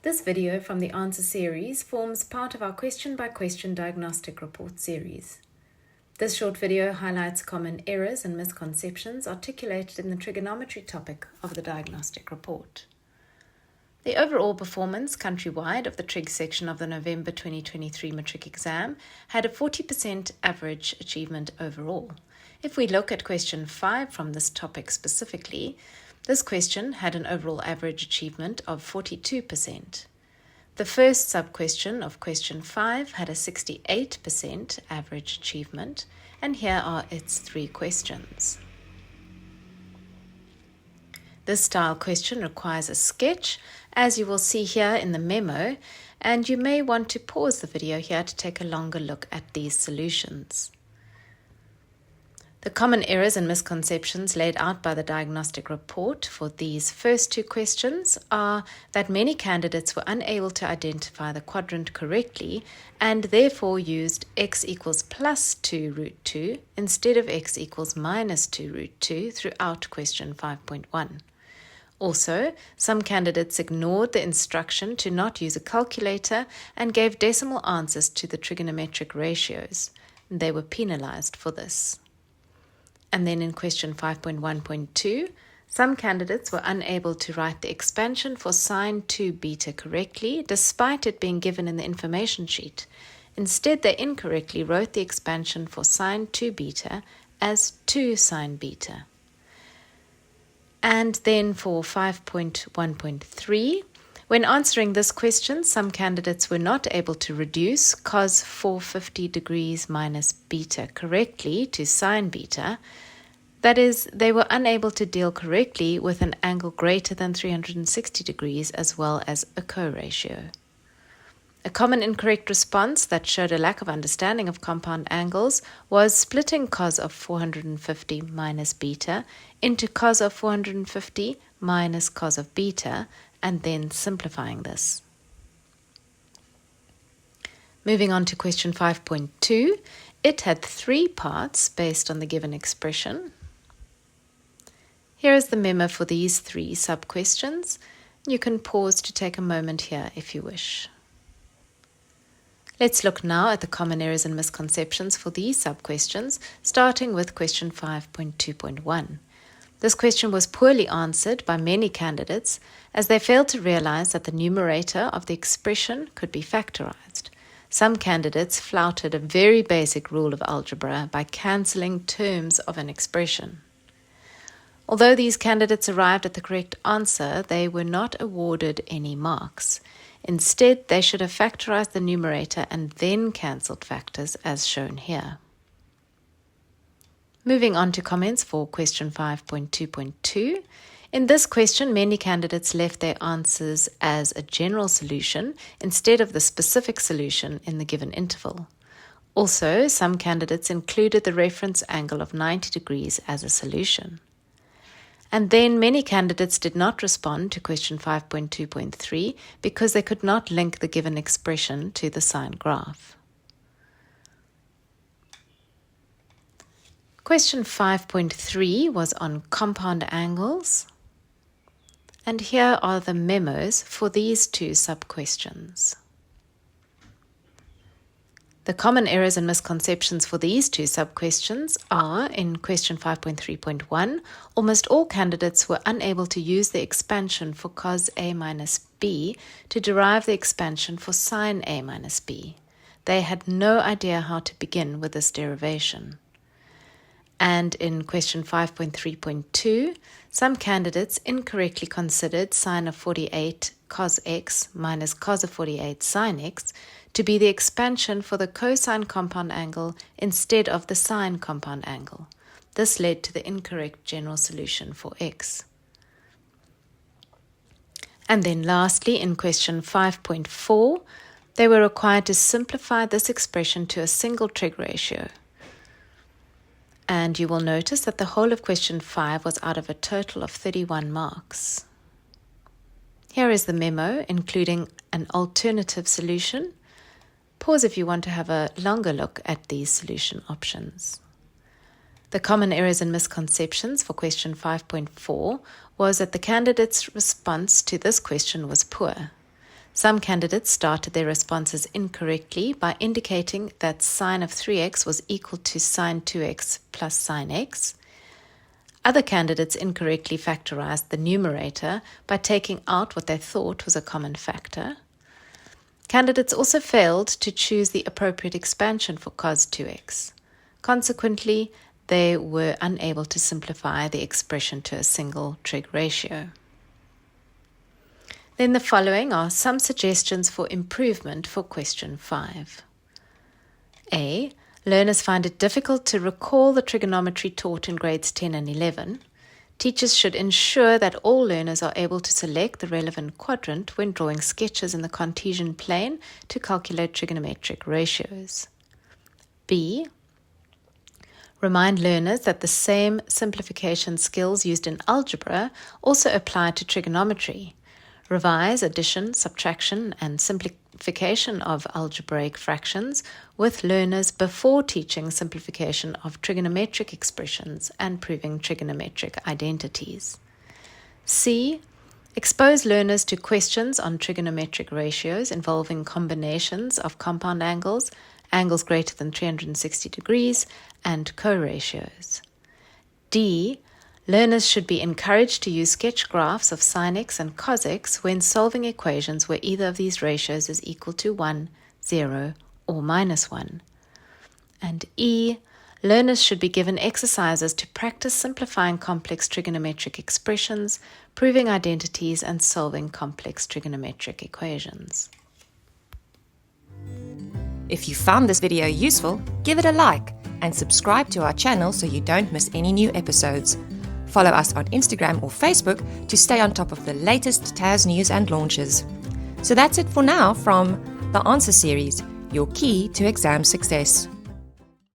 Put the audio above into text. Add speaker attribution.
Speaker 1: This video from the answer series forms part of our question-by-question diagnostic report series. This short video highlights common errors and misconceptions articulated in the trigonometry topic of the diagnostic report. The overall performance countrywide of the trig section of the November 2023 matric exam had a 40% average achievement overall. If we look at question 5 from this topic specifically, this question had an overall average achievement of 42%. The first sub-question of question 5 had a 68% average achievement, and here are its 3 questions. This style question requires a sketch, as you will see here in the memo, and you may want to pause the video here to take a longer look at these solutions. The common errors and misconceptions laid out by the diagnostic report for these first 2 questions are that many candidates were unable to identify the quadrant correctly and therefore used x equals plus 2 root 2 instead of x equals minus 2 root 2 throughout question 5.1. Also, some candidates ignored the instruction to not use a calculator and gave decimal answers to the trigonometric ratios. They were penalized for this. And then in question 5.1.2, some candidates were unable to write the expansion for sine 2 beta correctly, despite it being given in the information sheet. Instead, they incorrectly wrote the expansion for sine 2 beta as 2 sine beta. And then for 5.1.3, when answering this question, some candidates were not able to reduce cos 450 degrees minus beta correctly to sine beta. That is, they were unable to deal correctly with an angle greater than 360 degrees as well as a co-ratio. A common incorrect response that showed a lack of understanding of compound angles was splitting cos of 450 minus beta into cos of 450 minus cos of beta, and then simplifying this. Moving on to question 5.2, it had 3 parts based on the given expression. Here is the memo for these 3 sub-questions. You can pause to take a moment here if you wish. Let's look now at the common errors and misconceptions for these sub-questions, starting with question 5.2.1. This question was poorly answered by many candidates as they failed to realize that the numerator of the expression could be factorized. Some candidates flouted a very basic rule of algebra by cancelling terms of an expression. Although these candidates arrived at the correct answer, they were not awarded any marks. Instead, they should have factorized the numerator and then cancelled factors as shown here. Moving on to comments for question 5.2.2. In this question, many candidates left their answers as a general solution instead of the specific solution in the given interval. Also, some candidates included the reference angle of 90 degrees as a solution. And then many candidates did not respond to question 5.2.3 because they could not link the given expression to the sine graph. Question 5.3 was on compound angles, and here are the memos for these 2 sub-questions. The common errors and misconceptions for these 2 sub-questions are, in question 5.3.1, almost all candidates were unable to use the expansion for cos A minus B to derive the expansion for sine A minus B. They had no idea how to begin with this derivation. And in question 5.3.2, some candidates incorrectly considered sine of 48 cos x minus cos of 48 sine x to be the expansion for the cosine compound angle instead of the sine compound angle. This led to the incorrect general solution for x. And then lastly, in question 5.4, they were required to simplify this expression to a single trig ratio. And you will notice that the whole of question 5 was out of a total of 31 marks. Here is the memo, including an alternative solution. Pause if you want to have a longer look at these solution options. The common errors and misconceptions for question 5.4 was that the candidate's response to this question was poor. Some candidates started their responses incorrectly by indicating that sine of 3x was equal to sine 2x plus sine x. Other candidates incorrectly factorized the numerator by taking out what they thought was a common factor. Candidates also failed to choose the appropriate expansion for cos 2x. Consequently, they were unable to simplify the expression to a single trig ratio. Then the following are some suggestions for improvement for question 5. A. Learners find it difficult to recall the trigonometry taught in grades 10 and 11. Teachers should ensure that all learners are able to select the relevant quadrant when drawing sketches in the Cartesian plane to calculate trigonometric ratios. B. Remind learners that the same simplification skills used in algebra also apply to trigonometry. Revise addition, subtraction, and simplification of algebraic fractions with learners before teaching simplification of trigonometric expressions and proving trigonometric identities. C. Expose learners to questions on trigonometric ratios involving combinations of compound angles, angles greater than 360 degrees, and co-ratios. D. Learners should be encouraged to use sketch graphs of sin x and cos x when solving equations where either of these ratios is equal to 1, 0, or minus 1. And E. Learners should be given exercises to practice simplifying complex trigonometric expressions, proving identities, and solving complex trigonometric equations.
Speaker 2: If you found this video useful, give it a like and subscribe to our channel so you don't miss any new episodes. Follow us on Instagram or Facebook to stay on top of the latest TAS news and launches. So that's it for now from the Answer Series, your key to exam success.